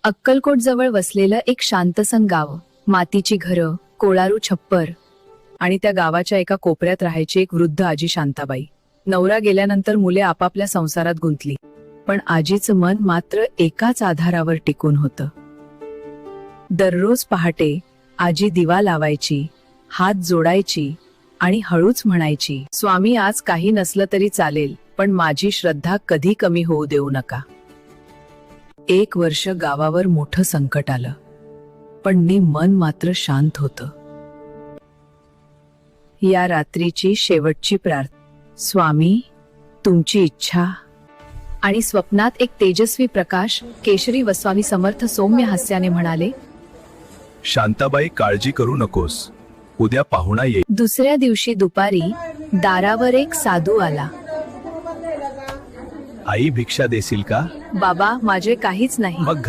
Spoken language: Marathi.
अक्कलकोट जवळ वसलेलं एक शांतसन गाव, मातीची घरं, कोळारू छप्पर आणि त्या गावाच्या एका कोपऱ्यात राहायची एक वृद्ध आजी शांताबाई. नवरा गेल्यानंतर मुले आपापल्या संसारात गुंतली, पण आजीचं मन मात्र एकाच आधारावर टिकून होतं. दररोज पहाटे आजी दिवा लावायची, हात जोडायची आणि हळूच म्हणायची, स्वामी आज काही नसलं तरी चालेल, पण माझी श्रद्धा कधी कमी होऊ देऊ नका. 1 वर्ष गावावर मोठं संकट आलं, पण मन मात्र शांत होतं. या रात्रीची शेवटची प्रार्थना, स्वामी तुमची इच्छा. आणि स्वप्नात एक तेजस्वी प्रकाश, केशरी व स्वामी समर्थ सौम्य हास्याने म्हणाले, शांताबाई काळजी करू नकोस, उद्या पाहुणा येईल. दुसऱ्या दिवशी दुपारी दारावर एक साधू आला. आई भिक्षा देशील का? बाबा माझे काहीच नाही. मग